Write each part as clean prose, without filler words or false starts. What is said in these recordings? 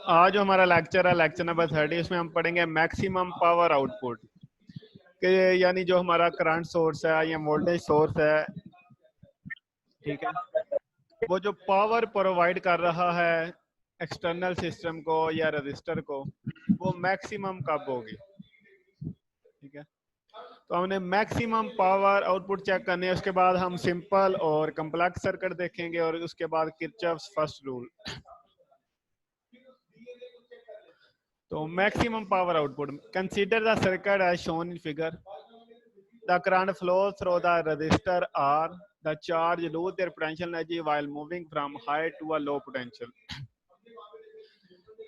आज जो हमारा लेक्चर है लेक्चर नंबर 30, इसमें हम पढ़ेंगे मैक्सिमम पावर आउटपुट के, यानी जो हमारा करंट सोर्स है या वोल्टेज सोर्स है, ठीक है, वो जो पावर प्रोवाइड कर रहा है एक्सटर्नल सिस्टम को या रजिस्टर को, वो मैक्सिमम कब होगी। ठीक है, तो हमने मैक्सिमम पावर आउटपुट चेक करनी है। उसके बाद हम सिंपल और कम्प्लेक्स सर्किट देखेंगे और उसके बाद किरचॉफ्स फर्स्ट रूल। तो maximum power output, consider the circuit as shown in figure. The current flows through the resistor R. The charge lose their potential energy while moving from high to a low potential.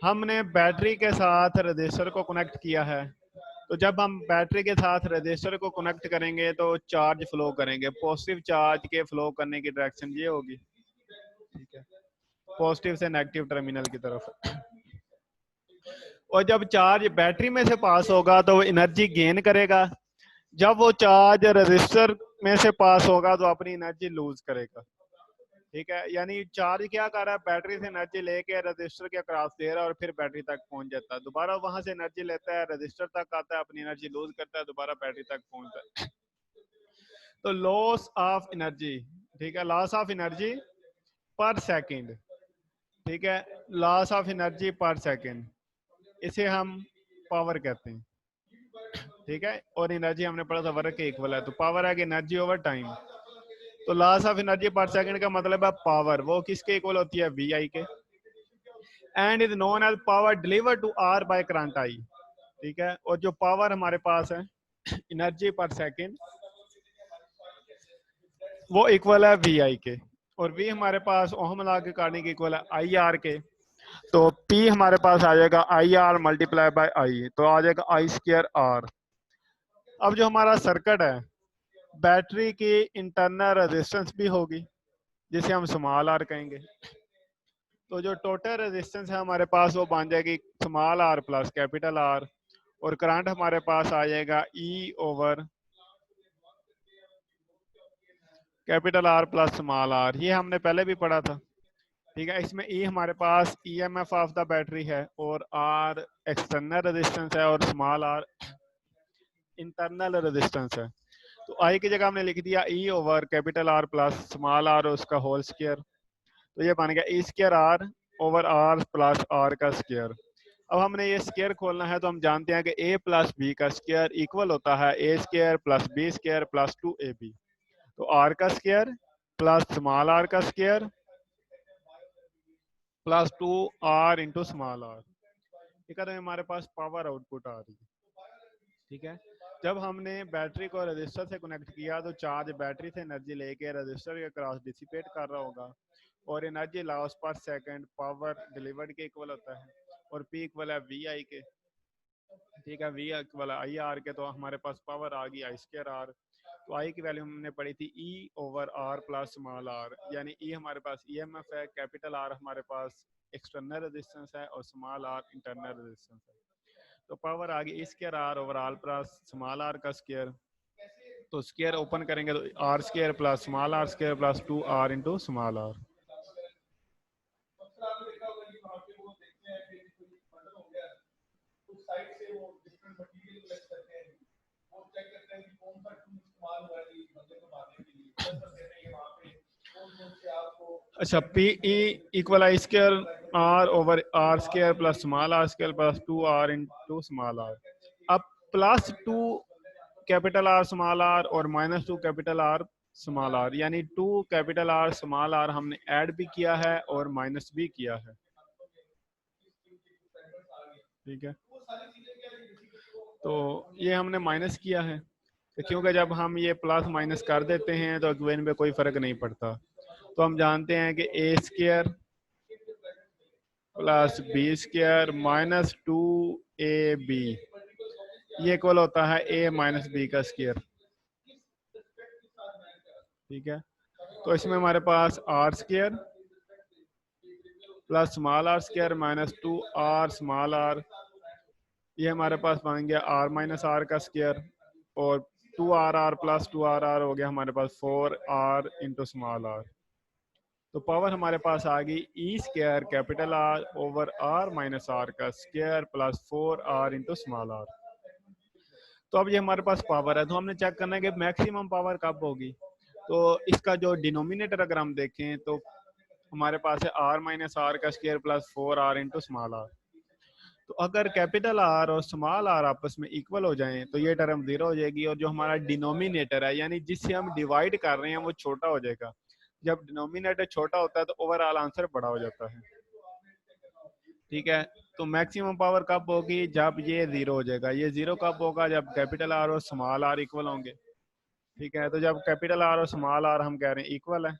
हमने battery के साथ register को connect किया है, तो जब हम battery के साथ रजिस्टर को कनेक्ट करेंगे तो चार्ज फ्लो करेंगे। पॉजिटिव चार्ज के फ्लो करने की डायरेक्शन ये होगी, ठीक है, पॉजिटिव से नेगेटिव टर्मिनल की तरफ। और जब चार्ज बैटरी में से पास होगा तो वो एनर्जी गेन करेगा। जब वो चार्ज रजिस्टर में से पास होगा तो अपनी एनर्जी लूज करेगा। ठीक है, यानी चार्ज क्या कर रहा है, बैटरी से एनर्जी लेके रजिस्टर के क्रॉस दे रहा है और फिर बैटरी तक पहुंच जाता है, दोबारा वहां से एनर्जी लेता है, रजिस्टर तक आता है, अपनी एनर्जी लूज करता है, दोबारा बैटरी तक पहुंचता है। तो लॉस ऑफ एनर्जी, ठीक है, लॉस ऑफ एनर्जी पर सेकेंड, ठीक है, लॉस ऑफ एनर्जी पर सेकेंड, इसे हम पावर कहते हैं। ठीक है, और एनर्जी हमने पढ़ा था वर्क के इक्वल है, तो पावर है कि एनर्जी ओवर टाइम। तो लॉस ऑफ एनर्जी पर सेकंड का मतलब है पावर, वो किसके इक्वल होती है, वी आई के, and is known as power delivered to R by current I. ठीक है, और जो पावर हमारे पास है एनर्जी पर सेकंड, वो इक्वल है वी आई के, और वी हमारे पास ओहम लॉ के अकॉर्डिंग इक्वल है आई आर के। तो पी हमारे पास आ जाएगा आई आर मल्टीप्लाई बाय आई, तो आ जाएगा आई स्क्वायर आर। अब जो हमारा सर्किट है, बैटरी की इंटरनल रेजिस्टेंस भी होगी जिसे हम स्मॉल आर कहेंगे। तो जो टोटल रेजिस्टेंस है हमारे पास वो बन जाएगी small R plus capital R, और करंट हमारे पास आ जाएगा E over capital R plus small R. ये हमने पहले भी पढ़ा था। ठीक है, इसमें ई हमारे पास ईएमएफ ऑफ द बैटरी है, और आर एक्सटर्नल रेजिस्टेंस है, और स्मॉल आर इंटरनल रेजिस्टेंस है। तो आई की जगह हमने लिख दिया E over capital R plus small R उसका होल स्क्वायर, तो ये बन गया E square R over R plus R का स्क्वायर। अब हमने ये स्क्वायर खोलना है, तो हम जानते हैं कि ए प्लस बी का स्क्वायर इक्वल होता है A square plus B square plus 2ab। तो आर का स्क्वायर प्लस स्मॉल आर का square plus 2r into small R. ठीक है, तो हमारे पास पावर आउटपुट आ रही है। ठीक है, जब हमने बैटरी को रजिस्टर से कनेक्ट किया तो चार्ज बैटरी से एनर्जी लेके रजिस्टर के क्रॉस डिसिपेट कर रहा होगा, और एनर्जी लॉस पर सेकंड पावर डिलीवर्ड के इक्वल होता है, और पी इक्वल है वी आई के। ठीक है, वी इक्वल है आई आर के, तो हमारे पास पावर आ गई आई स्क्वायर आर। तो आई की वैल्यू हमने पढ़ी थी E over R plus small R, यानी ई हमारे पास ईएमएफ है, कैपिटल आर हमारे पास एक्सटर्नल रेजिस्टेंस है, और स्मॉल आर इंटरनल रेजिस्टेंस है। तो पावर आ गई square R over R plus small R का स्क्वायर, तो स्क्वायर ओपन करेंगे तो R square plus small R square plus 2r into small R. अच्छा, P E equal I square R over R square plus small R square plus 2r into small R. अब plus 2 capital R small R और minus 2 capital R small R, यानी 2 capital R small R हमने add भी किया है और minus भी किया है। ठीक है, तो ये हमने माइनस किया है, तो क्योंकि जब हम ये प्लस माइनस कर देते हैं तो इक्वेशन में कोई फर्क नहीं पड़ता। तो हम जानते हैं कि A square plus B square minus 2ab ये इक्वल होता है a माइनस बी का स्क्वायर। ठीक है, तो इसमें हमारे पास R square plus small R square minus 2r small R ये हमारे पास बन गया आर माइनस आर का स्क्वायर, और 2RR प्लस 2RR हो गया हमारे पास 4R इंटू स्मॉल आर। तो पावर हमारे पास आ गई E square capital R over are minus R का square plus 4R into small R. तो अब ये हमारे पास पावर है, तो हमने चेक करना है कि मैक्सिमम पावर कब होगी। तो इसका जो डिनोमिनेटर अगर हम देखें तो हमारे पास है आर माइनस आर का square plus 4R into small R. तो अगर कैपिटल आर और स्मॉल आर आपस में इक्वल हो जाएं तो ये टर्म जीरो हो जाएगी, और जो हमारा डिनोमिनेटर है यानी जिससे हम डिवाइड कर रहे हैं वो छोटा हो जाएगा। जब डिनोमिनेटर छोटा होता है तो ओवरऑल आंसर बड़ा हो जाता है। ठीक है, तो मैक्सिमम पावर कब होगी, जब ये जीरो हो जाएगा। ये जीरो कब होगा, जब कैपिटल आर और स्मॉल आर इक्वल होंगे। ठीक है, तो जब कैपिटल आर और स्मॉल आर हम कह रहे हैं इक्वल है,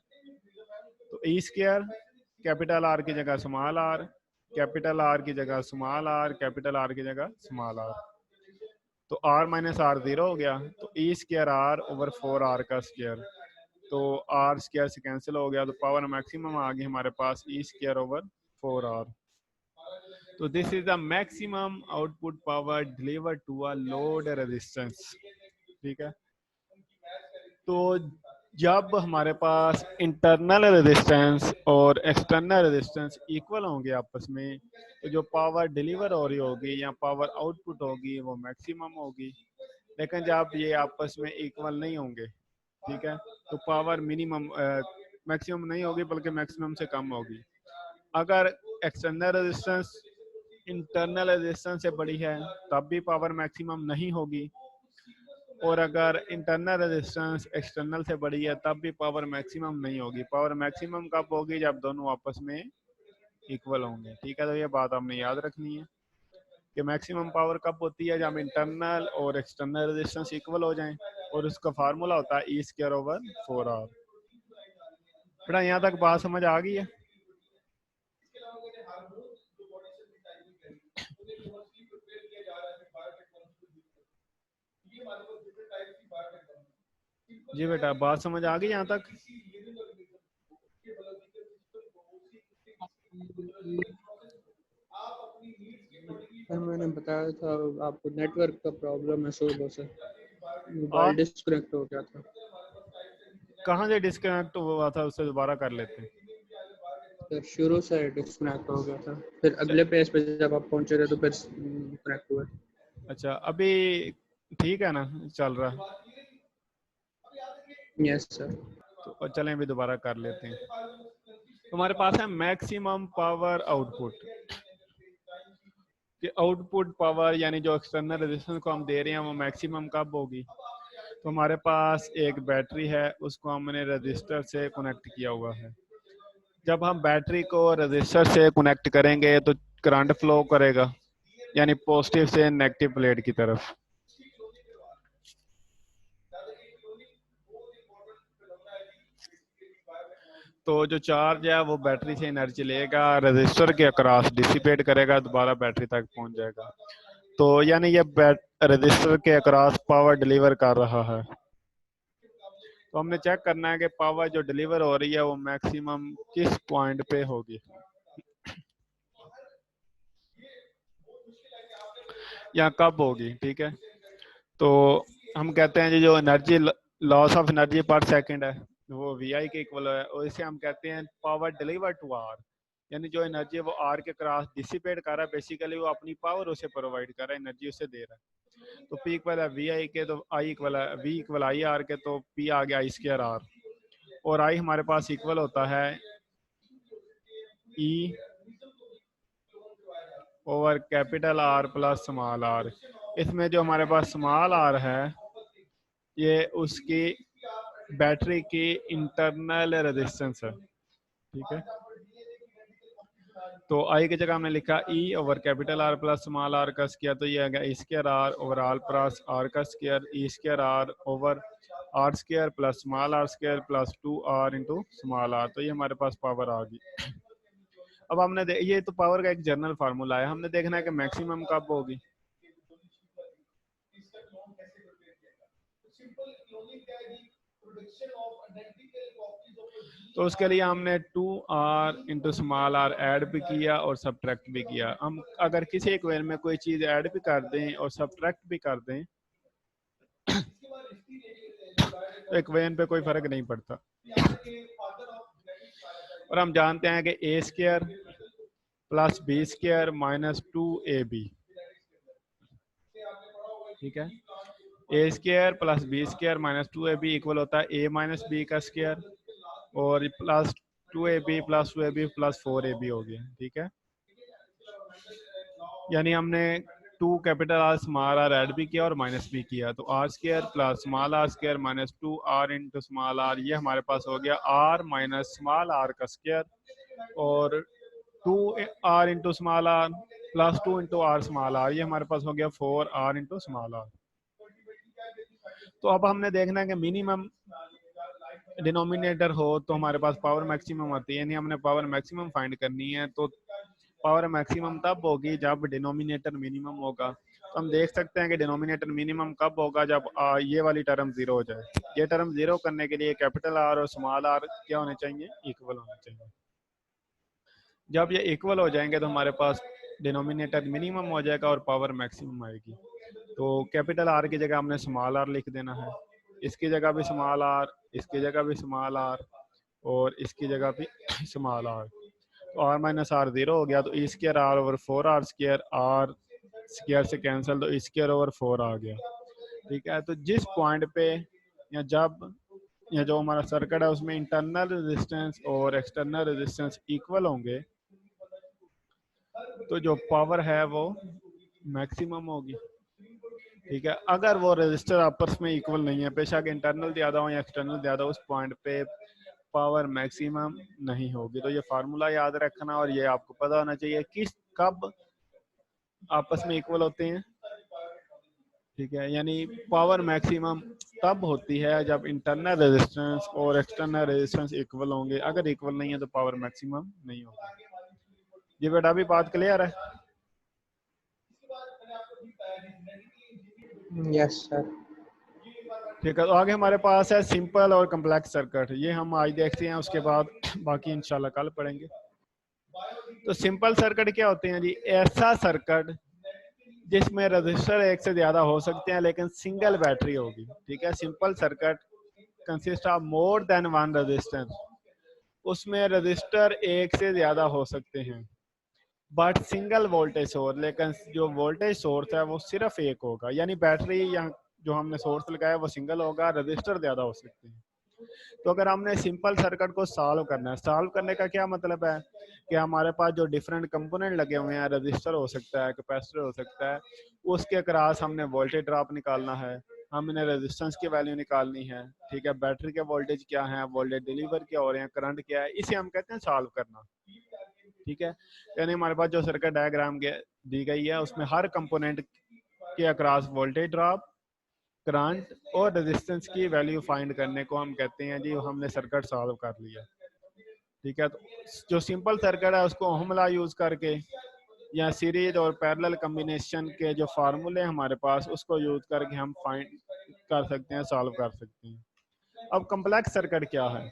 तो ई स्क्वायर कैपिटल आर की जगह स्मॉल आर, कैपिटल आर की जगह स्मॉल आर, कैपिटल आर की जगह स्मॉल आर। तो आर माइनस आर जीरो हो गया, तो ई स्क्वायर आर ओवर 4R का स्क्वायर, तो आर स्क्वायर से कैंसिल हो गया, तो पावर मैक्सिमम आ गई हमारे पास ई स्क्वायर ओवर 4R। तो this is the maximum output power delivered to a load resistance. ठीक है, तो जब हमारे पास इंटरनल रेजिस्टेंस और एक्सटर्नल रेजिस्टेंस इक्वल होंगे आपस में, तो जो पावर डिलीवर हो रही होगी या पावर आउटपुट होगी वो मैक्सिमम होगी। लेकिन जब ये आपस में इक्वल नहीं होंगे, ठीक है, तो पावर मिनिमम मैक्सिमम नहीं होगी बल्कि मैक्सिमम से कम होगी। अगर एक्सटर्नल रेजिस्टेंस इंटरनल रेजिस्टेंस से बड़ी है तब भी पावर मैक्सिमम नहीं होगी, और अगर इंटरनल रेजिस्टेंस एक्सटर्नल से बड़ी है तब भी पावर मैक्सिमम नहीं होगी। पावर मैक्सिमम कब होगी, जब दोनों आपस में इक्वल होंगे। ठीक है, तो ये बात हमने याद रखनी है कि मैक्सिमम पावर कब होती है, जब इंटरनल और एक्सटर्नल रेजिस्टेंस इक्वल हो जाएं, और उसका फार्मूला होता है ई स्क्वायर ओवर 4R। बेटा यहाँ तक बात समझ आ गई है? जी बेटा, बात समझ आ गई यहाँ तक? सर मैंने बताया था आपको नेटवर्क का प्रॉब्लम है, सुबह से और मोबाइल डिस्कनेक्ट हो गया था। कहाँ से डिस्कनेक्ट हुआ था, उससे दोबारा कर लेते हैं। सर शुरू से डिस्कनेक्ट हो गया था, फिर अगले पेज पे जब आप पहुंचे थे तो फिर कनेक्ट हुआ। अच्छा, अभी ठीक है ना, चल रहा? Yes sir. तो चलें अभी दोबारा कर लेते हैं। तो हमारे पास है मैक्सिमम पावर आउटपुट। कि आउटपुट पावर यानी जो एक्सटर्नल रेजिस्टेंस को हम दे रहे हैं वो मैक्सिमम कब होगी। तो हमारे पास एक बैटरी है, उसको हमने रजिस्टर से कनेक्ट किया हुआ है। जब हम बैटरी को रजिस्टर से कनेक्ट करेंगे तो करंट फ्लो करेगा, यानी पॉजिटिव से नेगेटिव प्लेट की तरफ। तो जो चार्ज है वो बैटरी से एनर्जी लेगा, रजिस्टर के अक्रॉस डिसिपेट करेगा, दोबारा बैटरी तक पहुंच जाएगा। तो यानी ये रजिस्टर के अक्रॉस पावर डिलीवर कर रहा है। तो हमने चेक करना है कि पावर जो डिलीवर हो रही है वो मैक्सिमम किस पॉइंट पे होगी या कब होगी। ठीक है, तो हम कहते हैं जो एनर्जी लॉस ऑफ एनर्जी पर सेकंड है वो VI के इक्वल है, और इसे हम कहते हैं पावर डिलीवर टू आर। यानी जो एनर्जी वो आर के क्रॉस डिसिपेट कर रहा है, बेसिकली वो अपनी पावर उसे प्रोवाइड कर रहा है, एनर्जी उसे दे रहा है। तो P इक्वल है VI के, तो I इक्वल है V इक्वल आई आर के, तो P आ गया I स्क्वायर आर, और I हमारे पास इक्वल होता है E over capital R plus small R. इसमें जो हमारे पास स्मॉल आर है ये उसकी बैटरी की इंटरनल रेजिस्टेंस है। ठीक है, तो आई की जगह हमने लिखा E over capital R plus small R का स्क्वायर, तो ये आ गया E square R over R plus R का square, E square R over R square plus small R square plus 2R into small R. तो ये हमारे पास power आ गई। अब हमने ये तो पावर का एक जनरल फार्मूला है, हमने देखना है कि मैक्सिमम कब होगी। तो उसके लिए हमने 2r into small R add भी किया और सब्ट्रैक्ट भी किया। हम अगर किसी इक्वेशन में कोई चीज़ ऐड भी कर दें और सब्ट्रैक्ट भी कर दें तो इक्वेशन पे कोई फर्क नहीं पड़ता। और हम जानते हैं कि A square plus B square minus 2ab, ठीक है, A square plus B square minus 2ab equal होता है ए माइनस बी का स्क्वायर और plus 2ab plus 2ab plus 4ab हो गया, ठीक है। यानी हमने 2 capital R small R add भी किया और माइनस भी किया, तो R square plus small R square minus 2r into small R, ये हमारे पास हो गया r माइनस स्मॉल आर का स्क्वायर और 2r into small R plus 2 into R small R, ये हमारे पास हो गया 4r इंटू स्मॉल आर। तो अब हमने देखना है कि मिनिमम डिनोमिनेटर हो तो हमारे पास पावर मैक्सिमम आती है, यानी हमने पावर मैक्सिमम फाइंड करनी है। तो पावर मैक्सिमम तब होगी जब डिनोमिनेटर मिनिमम होगा। तो हम देख सकते हैं कि डिनोमिनेटर मिनिमम कब होगा, जब ये वाली टर्म जीरो हो जाए। ये टर्म जीरो करने के लिए कैपिटल आर और स्मॉल आर क्या होने चाहिए, इक्वल होने चाहिए। जब ये इक्वल हो जाएंगे तो हमारे पास डिनोमिनेटर मिनिमम हो जाएगा और पावर मैक्सिमम आएगी। तो कैपिटल आर की जगह हमने स्मॉल आर लिख देना है, इसकी जगह भी स्मॉल आर, इसकी जगह भी स्मॉल आर और इसकी जगह भी स्मॉल आर। तो आर माइनस आर जीरो हो गया, तो E square R over 4r square, R square से कैंसिल, तो ई स्क्र ओवर 4 आ गया, ठीक है। तो जिस पॉइंट पे या जब या जो हमारा सर्किट है उसमें इंटरनल रेजिस्टेंस और एक्सटर्नल रेजिस्टेंस इक्वल होंगे तो जो पावर है वो मैक्सिमम होगी, ठीक है। अगर वो रजिस्टर आपस में इक्वल नहीं है, बेशक इंटरनल ज़्यादा हो या एक्सटर्नल ज़्यादा, उस पॉइंट पे पावर मैक्सिमम नहीं होगी। तो ये फार्मूला याद रखना और ये आपको पता होना चाहिए किस कब आपस में इक्वल होते हैं, ठीक है। यानी पावर मैक्सिमम तब होती है जब इंटरनल रेजिस्टेंस और एक्सटर्नल रेजिस्टेंस इक्वल होंगे। अगर इक्वल नहीं है तो पावर मैक्सिमम नहीं होगी। जी बेटा, अभी बात क्लियर है? Yes sir. ठीक है, तो आगे हमारे पास है सिंपल और कम्प्लेक्स सर्किट। ये हम आज देखते हैं, उसके बाद बाकी इंशाल्लाह कल पढ़ेंगे। तो सिंपल सर्किट क्या होते हैं जी? ऐसा सर्किट जिसमें रजिस्टर एक से ज्यादा हो सकते हैं लेकिन सिंगल बैटरी होगी, ठीक है। Simple circuit consist of more than one register, उसमें रजिस्टर एक से ज्यादा हो सकते हैं बट सिंगल वोल्टेज सोर्स, लेकिन जो वोल्टेज सोर्स है वो सिर्फ एक होगा। यानी बैटरी या जो हमने सोर्स लगाया वो सिंगल होगा, रजिस्टर ज्यादा हो सकते हैं। तो अगर हमने सिंपल सर्किट को सॉल्व करना है, सॉल्व करने का क्या मतलब है कि हमारे पास जो डिफरेंट कंपोनेंट लगे हुए हैं, रजिस्टर हो सकता है, कैपेसिटर हो सकता है, उसके अक्रॉस हमने वोल्टेज ड्रॉप निकालना है, हमने रेजिस्टेंस की वैल्यू निकालनी है, ठीक है। बैटरी के वोल्टेज क्या है, वोल्टेज डिलीवर क्या हो रहे हैं, करंट क्या है, इसे हम कहते हैं सॉल्व करना, ठीक है। यानी हमारे पास जो सर्किट डायग्राम दी गई है उसमें हर कंपोनेंट के अक्रॉस वोल्टेज ड्रॉप, करंट और रेजिस्टेंस की वैल्यू फाइंड करने को हम कहते हैं जी हमने सर्किट सॉल्व कर लिया, ठीक है। तो जो सिंपल सर्किट है उसको ओहम लॉ यूज करके या सीरीज और पैरेलल कॉम्बिनेशन के जो फार्मूले हमारे पास उसको यूज करके हम फाइंड कर सकते हैं, सॉल्व कर सकते हैं। अब कम्प्लेक्स सर्किट क्या है?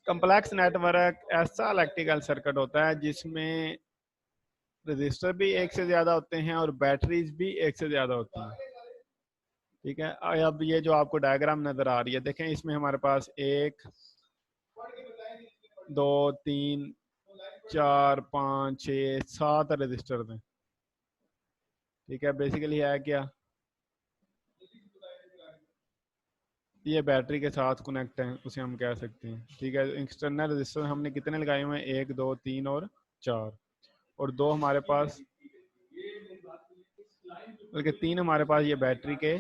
कम्प्लेक्स नेटवर्क ऐसा इलेक्ट्रिकल सर्किट होता है जिसमें रजिस्टर भी एक से ज्यादा होते हैं और बैटरीज भी एक से ज्यादा होती हैं, ठीक है। अब ये जो आपको डायग्राम नजर आ रही है, देखें इसमें हमारे पास 1 2 3 4 5 6 7 रजिस्टर हैं, ठीक है। बेसिकली है क्या, ये बैटरी के साथ कनेक्ट है, उसे हम कह सकते हैं, ठीक है। एक्सटर्नल रजिस्टर हमने कितने लगाए हुए हैं, 1 2 3 और 4, और 2 हमारे पास, बल्कि 3 हमारे पास ये बैटरी के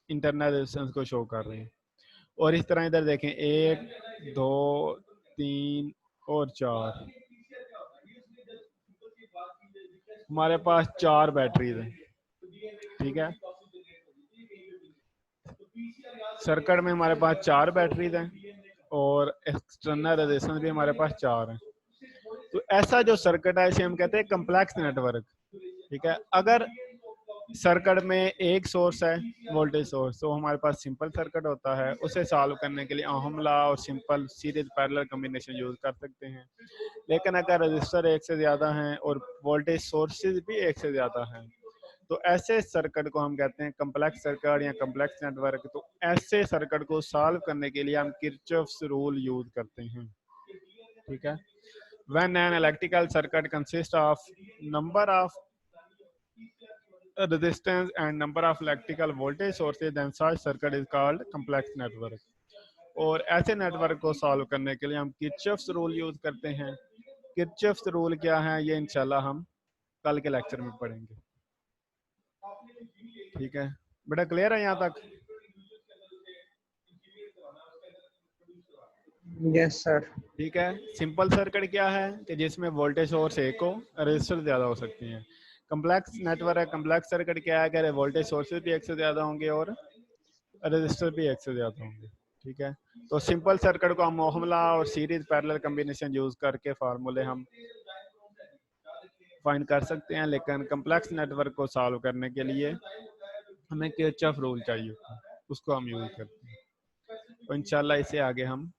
इंटरनल रेजिस्टेंस को शो कर रहे हैं। और इस तरह इधर देखें 1 2 3 और 4, हमारे पास 4 बैटरीज हैं, ठीक है। सर्किट में हमारे पास 4 बैटरीज हैं और एक्सटर्नल रेजिस्टेंस भी हमारे पास 4 हैं। तो ऐसा जो सर्किट है इसे हम कहते हैं कम्प्लेक्स नेटवर्क, ठीक है। अगर सर्किट में एक सोर्स है, वोल्टेज सोर्स, तो हमारे पास सिंपल सर्किट होता है, उसे सॉल्व करने के लिए ओहम लॉ और simple series parallel combination use कर सकते हैं। लेकिन अगर रजिस्टर एक से ज्यादा हैं और वोल्टेज सोर्सेज भी एक से ज्यादा हैं, तो ऐसे सर्किट को हम कहते हैं कम्प्लेक्स सर्किट या कम्प्लेक्स नेटवर्क। तो ऐसे सर्किट को सॉल्व करने के लिए हम किरचॉफ्स रूल यूज करते हैं। ठीक है। When an electrical circuit consists of number of resistance and number of electrical voltage sources, then such circuit is called complex network. और ऐसे नेटवर्क को सॉल्व करने के लिए हम किरचॉफ्स रूल यूज करते हैं। किरचॉफ्स रूल क्या है, ये इंशाल्लाह हम कल के लेक्चर में पढ़ेंगे। ठीक है बेटा, क्लियर है यहाँ तक? Yes sir. ठीक है। सिंपल सर्किट क्या है कि जिसमें वोल्टेज सोर्स एक हो, रजिस्टर ज्यादा हो सकती हैं। कम्प्लेक्स नेटवर्क, कम्प्लेक्स सर्किट क्या है कि वोल्टेज सोर्सेज भी एक से ज्यादा होंगे और रजिस्टर भी एक से ज्यादा होंगे। ठीक है। तो सिंपल सर्किट को हम ओहम लॉ और सीरीज पैरेलल कॉम्बिनेशन यूज करके फार्मूले हम फाइंड कर सकते हैं, लेकिन कम्प्लेक्स नेटवर्क को सॉल्व करने के लिए हमें किरचॉफ रूल चाहिए, उसको हम यूज करते हैं। तो इंशाल्लाह इसे आगे हम